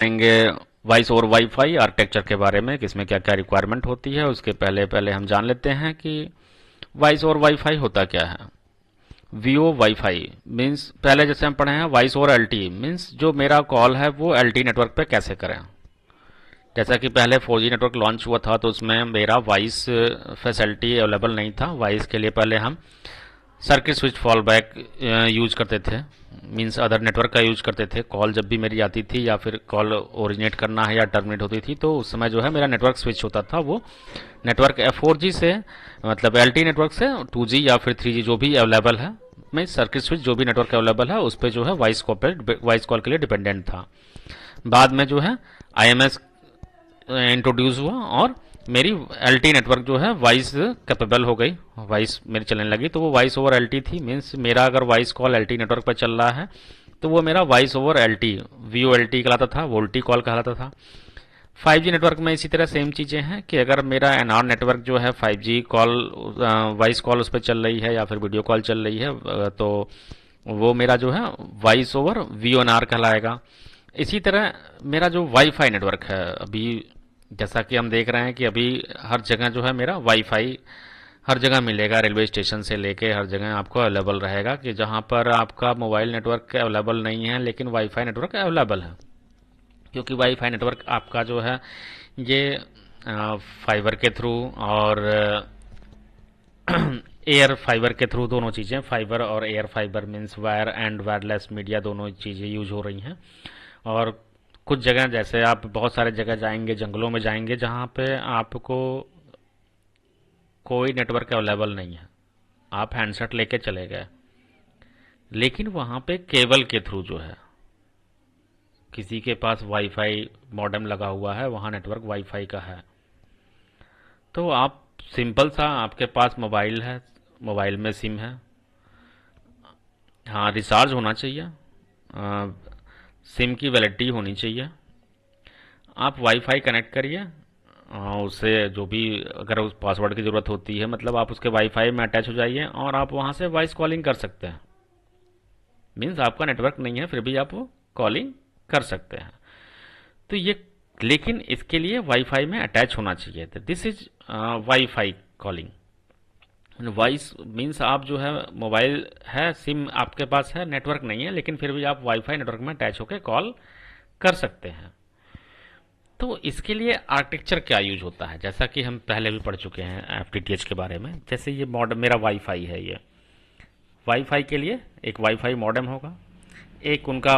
जानेंगे voice over WiFi architecture के बारे में, किसमें क्या क्या रिक्वायरमेंट होती है। उसके पहले पहले हम जान लेते हैं कि वॉइस ओवर वाईफाई होता क्या है। वीओ वाईफाई मीन्स, पहले जैसे हम पढ़े हैं वॉइस ओवर एलटी मीन्स जो मेरा कॉल है वो एलटी नेटवर्क पे कैसे करें। जैसा कि पहले 4G नेटवर्क लॉन्च हुआ था तो उसमें मेरा वॉइस फैसिलिटी अवेलेबल नहीं था। वॉइस के लिए पहले हम circuit switch fall back use करते थे, मीन्स अदर नेटवर्क का यूज करते थे। कॉल जब भी मेरी आती थी या फिर कॉल ओरिजिनेट करना है या टर्मिनेट होती थी तो उस समय जो है मेरा नेटवर्क स्विच होता था, वो नेटवर्क 4G से मतलब LTE नेटवर्क से 2G या फिर 3G जो भी अवेलेबल है, मैं सर्किट स्विच जो भी नेटवर्क अवेलेबल है उस पर जो है वॉइस कॉल के लिए डिपेंडेंट था। बाद में जो है IMS इंट्रोड्यूस हुआ और मेरी LTE नेटवर्क जो है वॉइस कैपेबल हो गई, वॉइस मेरी चलने लगी। तो वो वॉइस ओवर LTE थी, मीन्स मेरा अगर वॉइस कॉल LTE नेटवर्क पर चल रहा है तो वो मेरा वॉइस ओवर LTE VoLTE कहलाता था, वोल्टी कॉल कहलाता था। 5G नेटवर्क में इसी तरह सेम चीज़ें हैं कि अगर मेरा NR नेटवर्क जो है 5G कॉल वॉइस कॉल उस पर चल रही है या फिर वीडियो कॉल चल रही है तो वो मेरा जो है वॉइस ओवर VoNR कहलाएगा। इसी तरह मेरा जो वाईफाई नेटवर्क है, अभी जैसा कि हम देख रहे हैं कि अभी हर जगह जो है मेरा वाईफाई हर जगह मिलेगा, रेलवे स्टेशन से लेके हर जगह आपको अवेलेबल रहेगा। कि जहाँ पर आपका मोबाइल नेटवर्क अवेलेबल नहीं है लेकिन वाईफाई नेटवर्क अवेलेबल है, क्योंकि वाईफाई नेटवर्क आपका जो है ये फाइबर के थ्रू और एयर फाइबर के थ्रू, दोनों चीज़ें फाइबर और air fibre means wire and wireless media दोनों चीज़ें यूज हो रही हैं। और कुछ जगह जैसे आप बहुत सारे जगह जाएंगे, जंगलों में जाएंगे जहाँ पे आपको कोई नेटवर्क अवेलेबल नहीं है, आप हैंडसेट लेके चले गए लेकिन वहाँ पे केबल के थ्रू जो है किसी के पास वाईफाई मॉडेम लगा हुआ है, वहाँ नेटवर्क वाईफाई का है, तो आप सिंपल सा, आपके पास मोबाइल है, मोबाइल में सिम है, हाँ रिचार्ज होना चाहिए, सिम की वैलिडिटी होनी चाहिए, आप वाईफाई कनेक्ट करिए। उससे जो भी अगर उस पासवर्ड की ज़रूरत होती है मतलब आप उसके वाईफाई में अटैच हो जाइए और आप वहाँ से वॉइस कॉलिंग कर सकते हैं। मीन्स आपका नेटवर्क नहीं है फिर भी आप वो कॉलिंग कर सकते हैं। तो ये, लेकिन इसके लिए वाईफाई में अटैच होना चाहिए। तो this is wifi calling. Voice means आप जो है मोबाइल है, सिम आपके पास है, नेटवर्क नहीं है लेकिन फिर भी आप वाईफाई नेटवर्क में अटैच होकर कॉल कर सकते हैं। तो इसके लिए आर्किटेक्चर क्या यूज होता है, जैसा कि हम पहले भी पढ़ चुके हैं FTTH के बारे में। जैसे ये मॉडम मेरा वाईफाई है, ये वाईफाई के लिए एक वाईफाई मॉडेम होगा, एक उनका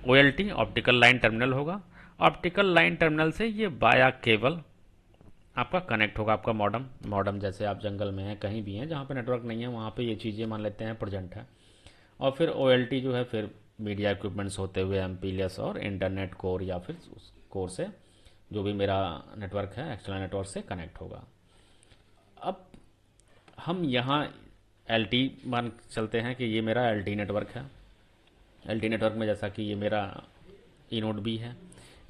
OLT ऑप्टिकल लाइन टर्मिनल होगा। ऑप्टिकल लाइन टर्मिनल से ये बाया केबल आपका कनेक्ट होगा, आपका मॉडम। मॉडम जैसे आप जंगल में हैं, कहीं भी हैं जहाँ पे नेटवर्क नहीं है वहाँ पे ये चीज़ें मान लेते हैं प्रेजेंट है। और फिर OLT जो है फिर मीडिया इक्विपमेंट्स होते हुए MPLS और इंटरनेट कोर या फिर उस कोर से जो भी मेरा नेटवर्क है एक्सटर्नल नेटवर्क से कनेक्ट होगा। अब हम यहाँ LT मान चलते हैं कि ये मेरा LT नेटवर्क है। LT नेटवर्क में जैसा कि ये मेरा ई नोड बी है,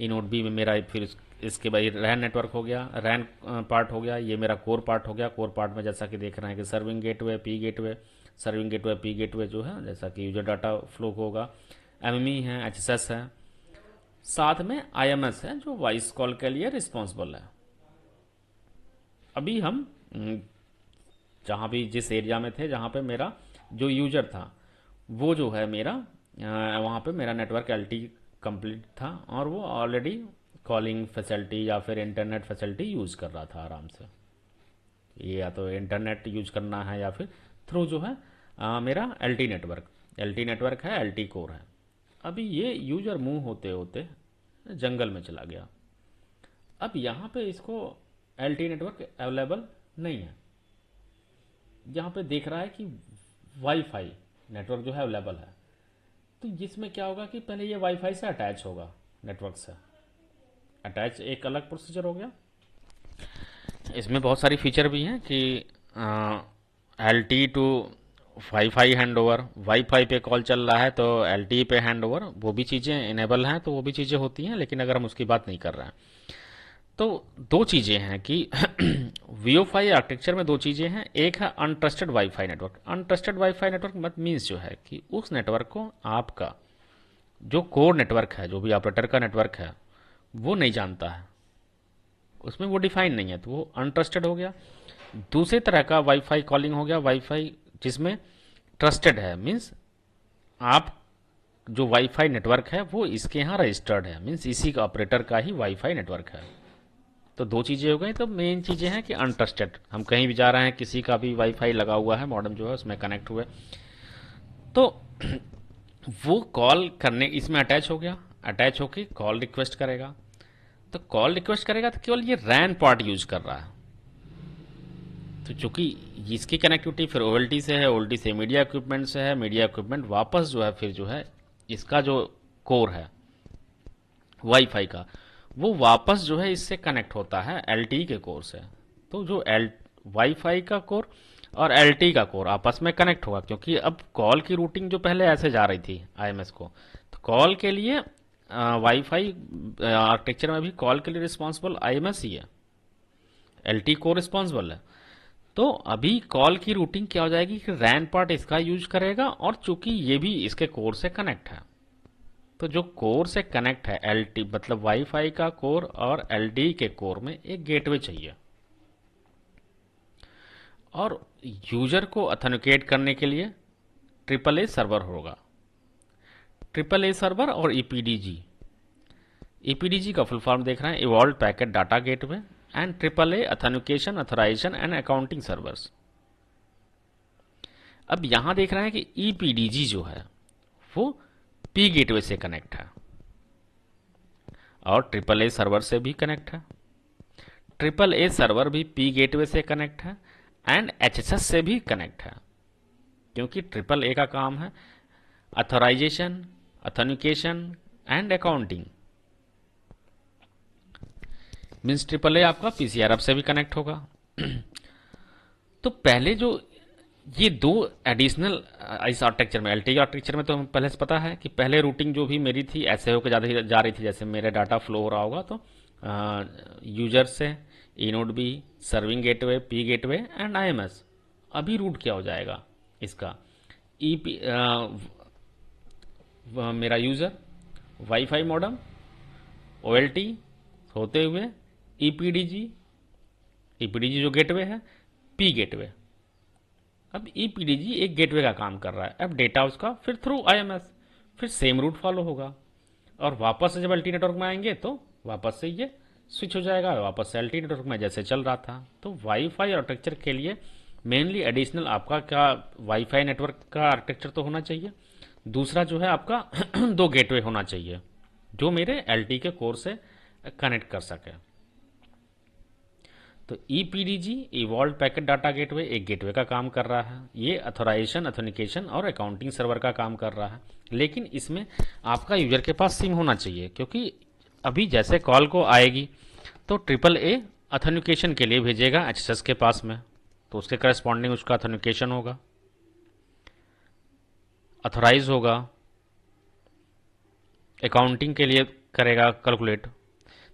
ई नोड बी में मेरा फिर इसके बाद रैन नेटवर्क हो गया, रैन पार्ट हो गया, ये मेरा कोर पार्ट हो गया। कोर पार्ट में जैसा कि देख रहे हैं कि serving gateway, P gateway, serving gateway, P gateway जो है जैसा कि यूजर डाटा फ्लो होगा, MME है, HSS है, साथ में IMS है जो वॉइस कॉल के लिए रिस्पॉन्सिबल है। अभी हम जहाँ भी जिस एरिया में थे जहाँ पे मेरा जो यूजर था वो जो है मेरा वहाँ पे मेरा नेटवर्क LT कंप्लीट था और वो ऑलरेडी कॉलिंग फैसिलिटी या फिर इंटरनेट फैसिलिटी यूज़ कर रहा था आराम से। ये या तो इंटरनेट यूज करना है या फिर थ्रू जो है मेरा LT नेटवर्क है, LT कोर है। अभी ये यूजर मूव होते होते जंगल में चला गया। अब यहाँ पे इसको LT नेटवर्क अवेलेबल नहीं है, यहाँ पे देख रहा है कि वाईफाई नेटवर्क जो है अवेलेबल है। तो जिसमें क्या होगा कि पहले ये वाईफाई से अटैच होगा, नेटवर्क से अटैच एक अलग प्रोसीजर हो गया। इसमें बहुत सारी फीचर भी हैं कि LT to WiFi hand over, WiFi पे कॉल चल रहा है तो LTE पे हैंड ओवर, वो भी चीज़ें इनेबल हैं, तो वो भी चीज़ें होती हैं। लेकिन अगर हम उसकी बात नहीं कर रहे हैं तो दो चीज़ें हैं कि VoFi आर्किटेक्चर में दो चीज़ें हैं। एक है untrusted wifi network. Untrusted wifi network मत मीन्स जो है कि उस नेटवर्क को आपका जो कोर नेटवर्क है, जो भी ऑपरेटर का नेटवर्क है, वो नहीं जानता है, उसमें वो डिफाइन नहीं है, तो वो अनट्रस्टेड हो गया। दूसरे तरह का वाईफाई कॉलिंग हो गया वाईफाई जिसमें ट्रस्टेड है, मीन्स आप जो वाईफाई नेटवर्क है वो इसके यहाँ रजिस्टर्ड है, मीन्स इसी का ऑपरेटर का ही वाईफाई नेटवर्क है। तो दो चीज़ें हो गई। तो मेन चीज़ें हैं कि अनट्रस्टेड, हम कहीं भी जा रहे हैं, किसी का भी वाईफाई लगा हुआ है, मॉडेम जो है उसमें कनेक्ट हुए, तो वो कॉल करने इसमें अटैच हो गया, अटैच होके कॉल रिक्वेस्ट करेगा। तो कॉल रिक्वेस्ट करेगा तो केवल ये रैन पार्ट यूज कर रहा है। तो चूंकि इसकी कनेक्टिविटी फिर ओएलटी से है, ओएलटी से मीडिया इक्विपमेंट से है, मीडिया इक्विपमेंट वापस जो है फिर जो है इसका जो कोर है वाईफाई का, वो वापस जो है इससे कनेक्ट होता है एलटी के कोर से। तो जो एल वाईफाई का कोर और एलटी का कोर आपस में कनेक्ट होगा, क्योंकि अब कॉल की रूटिंग जो पहले ऐसे जा रही थी आईएमएस को, तो कॉल के लिए वाईफाई आर्किटेक्चर में भी कॉल के लिए रिस्पॉन्सिबल आईएमएस ही है, एलटी कोर रिस्पॉन्सिबल है। तो अभी कॉल की रूटिंग क्या हो जाएगी कि रैन पार्ट इसका यूज करेगा, और चूंकि ये भी इसके कोर से कनेक्ट है, तो जो कोर से कनेक्ट है एलटी मतलब वाईफाई का कोर और एलटी के कोर में एक गेटवे चाहिए, और यूजर को ऑथेंटिकेट करने के लिए ट्रिपल ए सर्वर होगा। ट्रिपल ए सर्वर और ईपीडीजी, ईपीडीजी का फुल फॉर्म देख रहे हैं, evolve packet data gateway and triple A authentication authorization and accounting servers. अब यहां देख रहे हैं कि ईपीडीजी जो है वो पी गेटवे से कनेक्ट है और ट्रिपल ए सर्वर से भी कनेक्ट है। ट्रिपल ए सर्वर भी पी गेटवे से कनेक्ट है एंड एचएसएस से भी कनेक्ट है, क्योंकि ट्रिपल ए का काम है authorization, authentication and accounting. Means triple A आपका पीसीआरएफ से भी कनेक्ट होगा। तो पहले जो ये दो एडिशनल इस आर्किटेक्चर में, एलटी आर्किटेक्चर में, तो हमें पहले से पता है कि पहले रूटिंग जो भी मेरी थी ऐसे होकर जा रही थी, जैसे मेरा डाटा फ्लो हो रहा होगा, तो यूजर से E node B, serving gateway, P gateway and IMS. अभी रूट क्या हो जाएगा इसका, ईपी मेरा यूजर, वाईफाई मॉडेम, ओएलटी होते हुए ईपीडीजी, ईपीडीजी जो गेटवे है, पी गेटवे। अब ईपीडीजी एक गेटवे का काम कर रहा है, अब डेटा उसका फिर थ्रू आईएमएस फिर सेम रूट फॉलो होगा, और वापस से जब एलटी नेटवर्क में आएंगे तो वापस से ये स्विच हो जाएगा, वापस से एलटी नेटवर्क में जैसे चल रहा था। तो वाईफाई आर्किटेक्चर के लिए मेनली एडिशनल आपका क्या वाईफाई नेटवर्क का आर्किटेक्चर तो होना चाहिए, दूसरा जो है आपका दो गेटवे होना चाहिए जो मेरे एलटी के कोर से कनेक्ट कर सके। तो ईपीडीजी इवॉल्व पैकेट डाटा गेटवे एक गेटवे का काम कर रहा है, ये ऑथराइजेशन, ऑथेंटिकेशन और अकाउंटिंग सर्वर का काम कर रहा है, लेकिन इसमें आपका यूजर के पास सिम होना चाहिए, क्योंकि अभी जैसे कॉल को आएगी तो ट्रिपल ए ऑथेंटिकेशन के लिए भेजेगा एचएसएस के पास में, तो उसके करस्पॉन्डिंग उसका ऑथेंटिकेशन होगा, ऑथराइज होगा, अकाउंटिंग के लिए करेगा कैलकुलेट।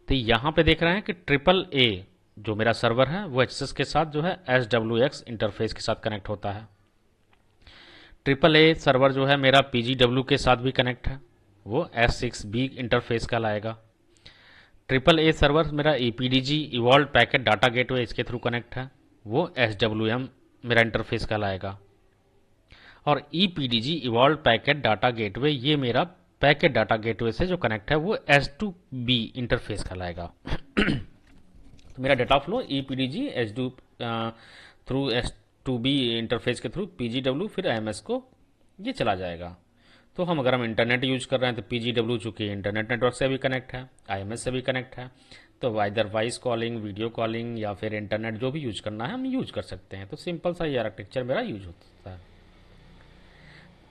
तो यहां पे देख रहे हैं कि ट्रिपल ए जो मेरा सर्वर है वो एचएसएस के साथ जो है SWX इंटरफेस के साथ कनेक्ट होता है। ट्रिपल ए सर्वर जो है मेरा PGW के साथ भी कनेक्ट है, वो S6B इंटरफेस का लाएगा। ट्रिपल ए सर्वर मेरा EPDG evolve packet data gateway इसके थ्रू कनेक्ट है, वो SWM मेरा इंटरफेस का लाएगा। और EPDG evolve packet data gateway ये मेरा पैकेट डाटा गेटवे से जो कनेक्ट है वो S2B इंटरफेस का लाएगा। तो मेरा data flow EPDG S2 through S2B interface के थ्रू PGW फिर IMS को ये चला जाएगा। तो अगर हम इंटरनेट यूज कर रहे हैं तो PGW चूंकि इंटरनेट नेटवर्क से भी कनेक्ट है, IMS से भी कनेक्ट है, तो either voice calling, video calling या फिर इंटरनेट जो भी यूज करना है हम यूज कर सकते हैं। तो सिंपल सा ये आर्किटेक्चर मेरा यूज होता है।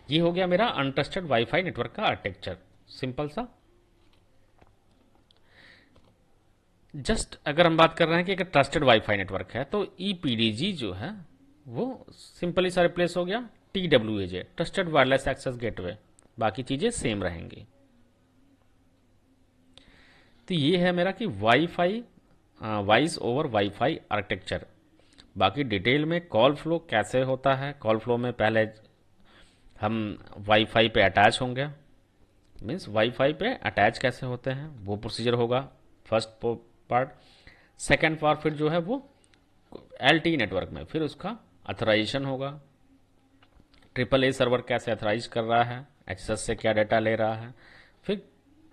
ये हो गया मेरा अनट्रस्टेड वाईफाई नेटवर्क का आर्किटेक्चर, सिंपल सा। जस्ट अगर हम बात कर रहे हैं कि एक ट्रस्टेड वाईफाई नेटवर्क है तो ईपीडीजी जो है वो सिंपली सा रिप्लेस हो गया TWAJ, trusted wireless access gateway, बाकी चीजें सेम रहेंगी। तो ये है मेरा कि WiFi voice over WiFi architecture. बाकी डिटेल में कॉल फ्लो कैसे होता है, कॉल फ्लो में पहले हम वाईफाई पे अटैच होंगे, मीन्स वाईफाई पे अटैच कैसे होते हैं वो प्रोसीजर होगा, फर्स्ट पार्ट। सेकेंड पार्ट फिर जो है वो LTE नेटवर्क में, फिर उसका अथोराइजेशन होगा, ट्रिपल ए सर्वर कैसे अथोराइज कर रहा है, एक्सेस से क्या डाटा ले रहा है, फिर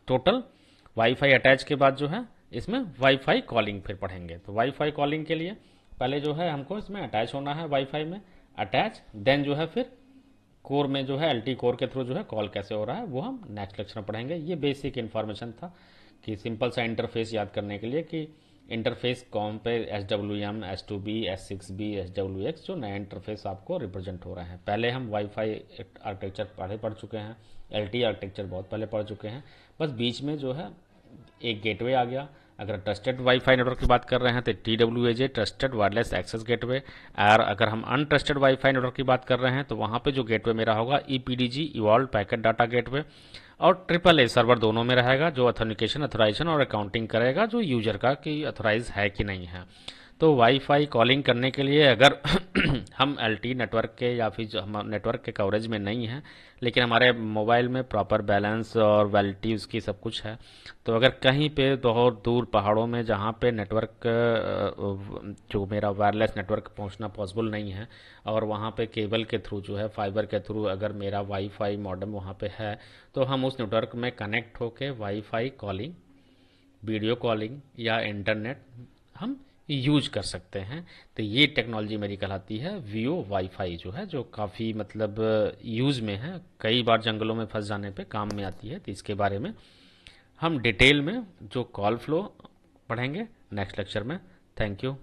टोटल वाईफाई अटैच के बाद जो है इसमें वाईफाई कॉलिंग फिर पढ़ेंगे। तो वाईफाई कॉलिंग के लिए पहले जो है हमको इसमें अटैच होना है, वाईफाई में अटैच, देन जो है फिर कोर में जो है LTE कोर के थ्रू जो है कॉल कैसे हो रहा है वो हम नेक्स्ट लेक्चर में पढ़ेंगे। ये बेसिक इन्फॉर्मेशन था कि सिंपल सा इंटरफेस याद करने के लिए कि इंटरफेस कॉम पे SWM, S2B, S6B, SWX जो नया इंटरफेस आपको रिप्रेजेंट हो रहा है। पहले हम वाईफाई आर्किटेक्चर पढ़ चुके हैं, LTE आर्किटेक्चर बहुत पहले पढ़ चुके हैं, बस बीच में जो है एक गेटवे आ गया। अगर ट्रस्टेड वाईफाई नेटवर्क की बात कर रहे हैं तो TWAJ, trusted wireless access gateway. और अगर हम अनट्रस्टेड वाईफाई नेटवर्क की बात कर रहे हैं तो वहाँ पे जो गेटवे मेरा होगा EPDG, evolve packet data gateway, और ट्रिपल ए सर्वर दोनों में रहेगा जो अथेंटिकेशन, अथोराइजेशन और अकाउंटिंग करेगा जो यूजर का कि अथोराइज है कि नहीं है। तो वाईफाई कॉलिंग करने के लिए अगर हम LTE नेटवर्क के या फिर जो हम नेटवर्क के कवरेज में नहीं है, लेकिन हमारे मोबाइल में प्रॉपर बैलेंस और वैलिडिटी उसकी सब कुछ है, तो अगर कहीं पे बहुत दूर पहाड़ों में जहाँ पे नेटवर्क जो मेरा वायरलेस नेटवर्क पहुँचना पॉसिबल नहीं है और वहाँ पे केबल के थ्रू जो है फाइबर के थ्रू अगर मेरा वाईफाई मॉडेम वहाँ पे है, तो हम उस नेटवर्क में कनेक्ट होके वाईफाई कॉलिंग, वीडियो कॉलिंग या इंटरनेट हम यूज कर सकते हैं। तो ये टेक्नोलॉजी मेरी कहलाती है वीओ वाईफाई, जो है जो काफ़ी मतलब यूज़ में है, कई बार जंगलों में फंस जाने पे काम में आती है। तो इसके बारे में हम डिटेल में जो कॉल फ्लो पढ़ेंगे नेक्स्ट लेक्चर में। Thank you.